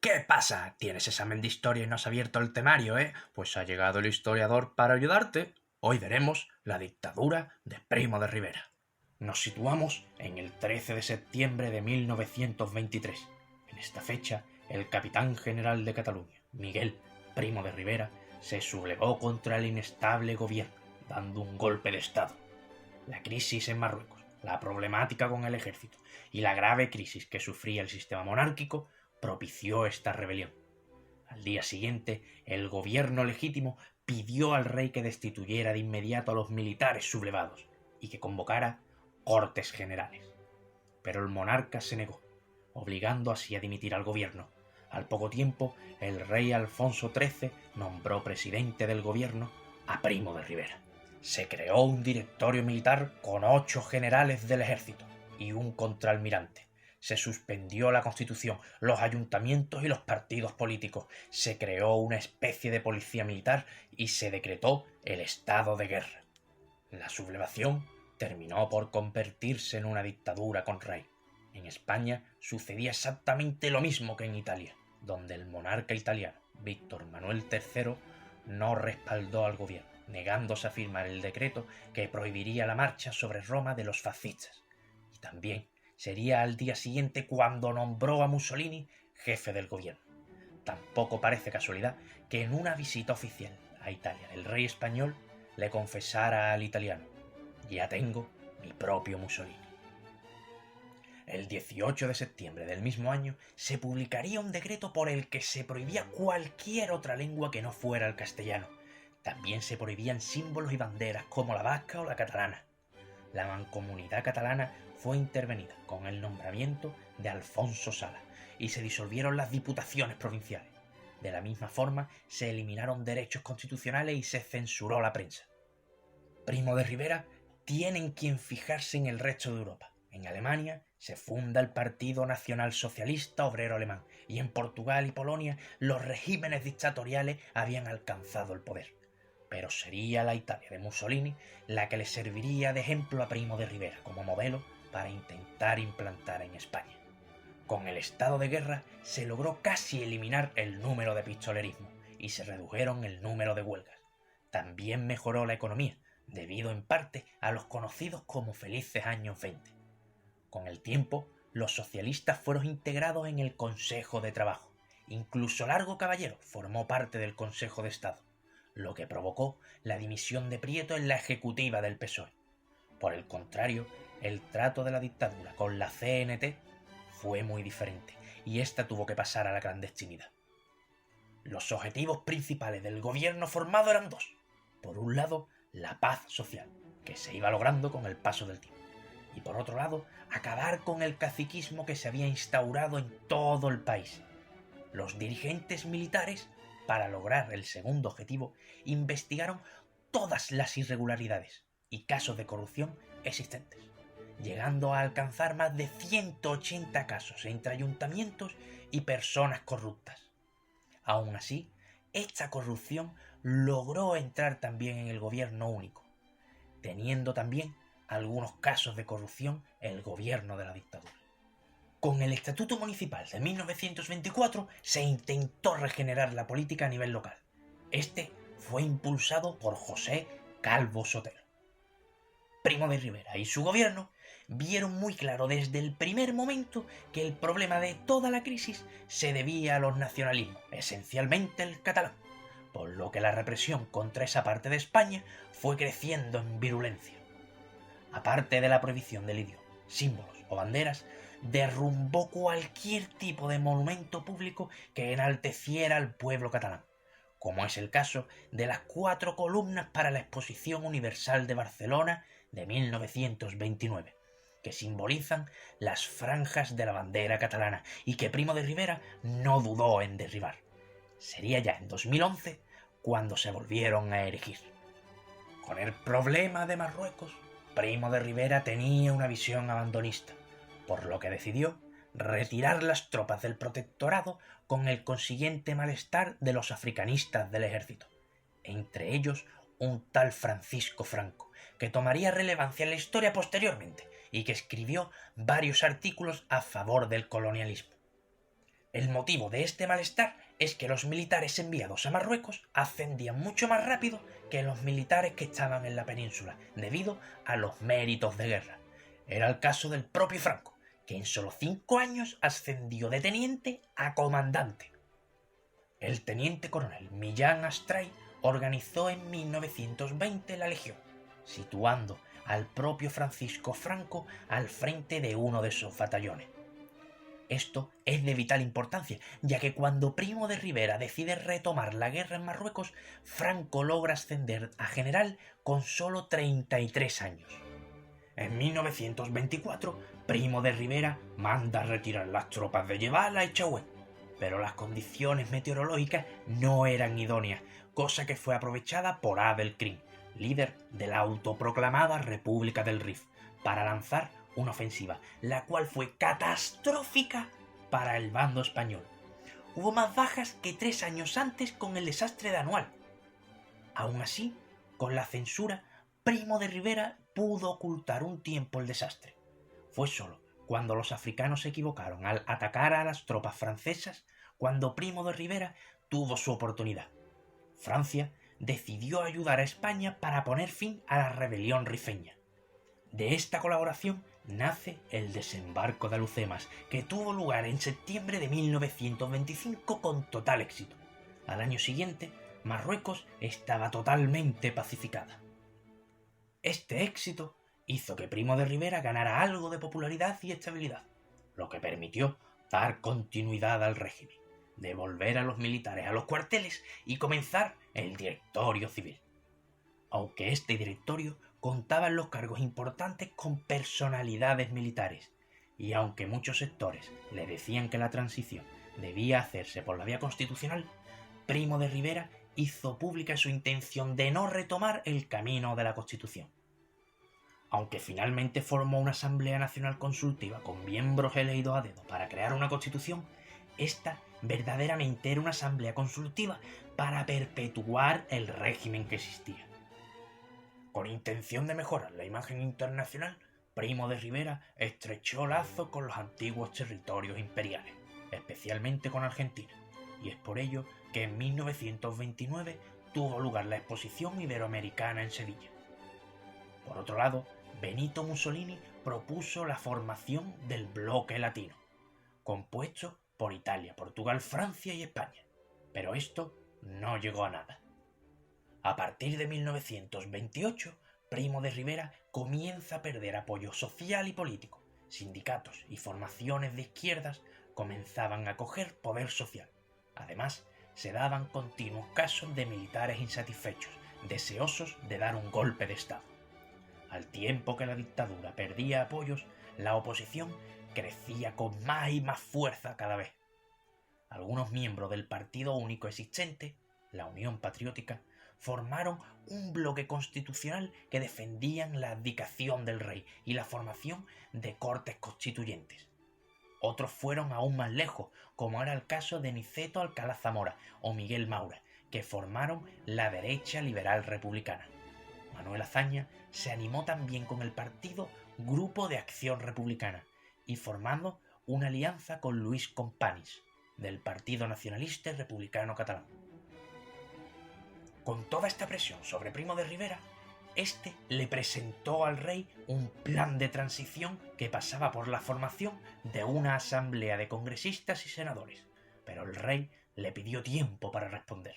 ¿Qué pasa? ¿Tienes examen de historia y no has abierto el temario, Pues ha llegado el historiador para ayudarte. Hoy veremos la dictadura de Primo de Rivera. Nos situamos en el 13 de septiembre de 1923. En esta fecha, el capitán general de Cataluña, Miguel Primo de Rivera, se sublevó contra el inestable gobierno, dando un golpe de estado. La crisis en Marruecos, la problemática con el ejército y la grave crisis que sufría el sistema monárquico propició esta rebelión. Al día siguiente, el gobierno legítimo pidió al rey que destituyera de inmediato a los militares sublevados y que convocara cortes generales. Pero el monarca se negó, obligando así a dimitir al gobierno. Al poco tiempo, el rey Alfonso XIII nombró presidente del gobierno a Primo de Rivera. Se creó un directorio militar con 8 generales del ejército y un contraalmirante. Se suspendió la Constitución, los ayuntamientos y los partidos políticos. Se creó una especie de policía militar y se decretó el estado de guerra. La sublevación terminó por convertirse en una dictadura con rey. En España sucedía exactamente lo mismo que en Italia, donde el monarca italiano, Víctor Manuel III, no respaldó al gobierno, negándose a firmar el decreto que prohibiría la marcha sobre Roma de los fascistas. Y también sería al día siguiente cuando nombró a Mussolini jefe del gobierno. Tampoco parece casualidad que en una visita oficial a Italia el rey español le confesara al italiano: ya tengo mi propio Mussolini. El 18 de septiembre del mismo año se publicaría un decreto por el que se prohibía cualquier otra lengua que no fuera el castellano. También se prohibían símbolos y banderas como la vasca o la catalana. La mancomunidad catalana fue intervenida con el nombramiento de Alfonso Sala y se disolvieron las diputaciones provinciales. De la misma forma, se eliminaron derechos constitucionales y se censuró la prensa. Primo de Rivera tiene en quien fijarse en el resto de Europa. En Alemania se funda el Partido Nacional Socialista Obrero Alemán y en Portugal y Polonia los regímenes dictatoriales habían alcanzado el poder. Pero sería la Italia de Mussolini la que le serviría de ejemplo a Primo de Rivera como modelo para intentar implantar en España. Con el estado de guerra se logró casi eliminar el número de pistolerismo y se redujeron el número de huelgas. También mejoró la economía, debido en parte a los conocidos como felices años 20. Con el tiempo, los socialistas fueron integrados en el Consejo de Trabajo. Incluso Largo Caballero formó parte del Consejo de Estado, lo que provocó la dimisión de Prieto en la ejecutiva del PSOE. Por el contrario, el trato de la dictadura con la CNT fue muy diferente y ésta tuvo que pasar a la clandestinidad. Los objetivos principales del gobierno formado eran dos. Por un lado, la paz social, que se iba logrando con el paso del tiempo. Y por otro lado, acabar con el caciquismo que se había instaurado en todo el país. Los dirigentes militares, para lograr el segundo objetivo, investigaron todas las irregularidades y casos de corrupción existentes, llegando a alcanzar más de 180 casos entre ayuntamientos y personas corruptas. Aún así, esta corrupción logró entrar también en el gobierno único, teniendo también algunos casos de corrupción el gobierno de la dictadura. Con el Estatuto Municipal de 1924 se intentó regenerar la política a nivel local. Este fue impulsado por José Calvo Sotelo. Primo de Rivera y su gobierno vieron muy claro desde el primer momento que el problema de toda la crisis se debía a los nacionalismos, esencialmente el catalán, por lo que la represión contra esa parte de España fue creciendo en virulencia. Aparte de la prohibición del idioma, símbolos o banderas, derrumbó cualquier tipo de monumento público que enalteciera al pueblo catalán, como es el caso de las 4 columnas para la Exposición Universal de Barcelona de 1929, que simbolizan las franjas de la bandera catalana y que Primo de Rivera no dudó en derribar. Sería ya en 2011 cuando se volvieron a erigir. Con el problema de Marruecos, Primo de Rivera tenía una visión abandonista, por lo que decidió retirar las tropas del protectorado con el consiguiente malestar de los africanistas del ejército, entre ellos un tal Francisco Franco, que tomaría relevancia en la historia posteriormente y que escribió varios artículos a favor del colonialismo. El motivo de este malestar es que los militares enviados a Marruecos ascendían mucho más rápido que los militares que estaban en la península, debido a los méritos de guerra. Era el caso del propio Franco, que en solo 5 años ascendió de teniente a comandante. El teniente coronel Millán Astray organizó en 1920 la Legión, situando al propio Francisco Franco al frente de uno de sus batallones. Esto es de vital importancia, ya que cuando Primo de Rivera decide retomar la guerra en Marruecos, Franco logra ascender a general con solo 33 años. En 1924, Primo de Rivera manda retirar las tropas de Yebala y Chaouén, pero las condiciones meteorológicas no eran idóneas, cosa que fue aprovechada por Abel Krim, líder de la autoproclamada República del Rif, para lanzar una ofensiva, la cual fue catastrófica para el bando español. Hubo más bajas que 3 años antes con el desastre de Anual. Aún así, con la censura, Primo de Rivera pudo ocultar un tiempo el desastre. Fue solo cuando los africanos se equivocaron al atacar a las tropas francesas cuando Primo de Rivera tuvo su oportunidad. Francia decidió ayudar a España para poner fin a la rebelión rifeña. De esta colaboración nace el desembarco de Alhucemas, que tuvo lugar en septiembre de 1925 con total éxito. Al año siguiente, Marruecos estaba totalmente pacificada. Este éxito hizo que Primo de Rivera ganara algo de popularidad y estabilidad, lo que permitió dar continuidad al régimen, devolver a los militares a los cuarteles y comenzar el directorio civil. Aunque este directorio contaba en los cargos importantes con personalidades militares, y aunque muchos sectores le decían que la transición debía hacerse por la vía constitucional, Primo de Rivera hizo pública su intención de no retomar el camino de la Constitución. Aunque finalmente formó una Asamblea Nacional Consultiva con miembros elegidos a dedo para crear una Constitución, esta verdaderamente era una asamblea consultiva para perpetuar el régimen que existía. Con intención de mejorar la imagen internacional, Primo de Rivera estrechó lazos con los antiguos territorios imperiales, especialmente con Argentina, y es por ello que en 1929 tuvo lugar la Exposición Iberoamericana en Sevilla. Por otro lado, Benito Mussolini propuso la formación del Bloque Latino, compuesto por Italia, Portugal, Francia y España, pero esto no llegó a nada. A partir de 1928, Primo de Rivera comienza a perder apoyo social y político. Sindicatos y formaciones de izquierdas comenzaban a coger poder social. Además, se daban continuos casos de militares insatisfechos, deseosos de dar un golpe de Estado. Al tiempo que la dictadura perdía apoyos, la oposición crecía con más y más fuerza cada vez. Algunos miembros del partido único existente, la Unión Patriótica, formaron un bloque constitucional que defendían la abdicación del rey y la formación de cortes constituyentes. Otros fueron aún más lejos, como era el caso de Niceto Alcalá Zamora o Miguel Maura, que formaron la derecha liberal republicana. Manuel Azaña se animó también con el partido Grupo de Acción Republicana y formando una alianza con Luis Companys, del Partido Nacionalista y Republicano Catalán. Con toda esta presión sobre Primo de Rivera, este le presentó al rey un plan de transición que pasaba por la formación de una asamblea de congresistas y senadores, pero el rey le pidió tiempo para responder.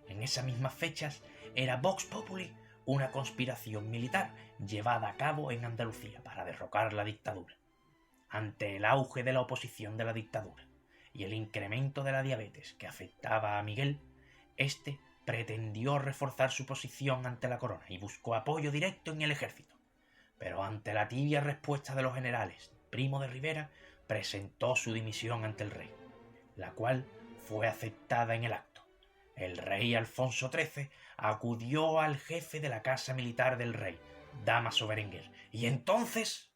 En esas mismas fechas era Vox Populi, una conspiración militar llevada a cabo en Andalucía para derrocar la dictadura. Ante el auge de la oposición de la dictadura y el incremento de la diabetes que afectaba a Miguel, este pretendió reforzar su posición ante la corona y buscó apoyo directo en el ejército. Pero ante la tibia respuesta de los generales, Primo de Rivera presentó su dimisión ante el rey, la cual fue aceptada en el acto. El rey Alfonso XIII acudió al jefe de la casa militar del rey, Dámaso Berenguer, y entonces...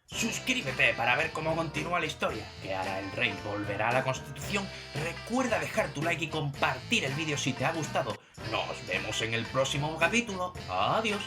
Suscríbete para ver cómo continúa la historia, que ahora el rey volverá a la Constitución. Recuerda dejar tu like y compartir el vídeo si te ha gustado. Nos vemos en el próximo capítulo. Adiós.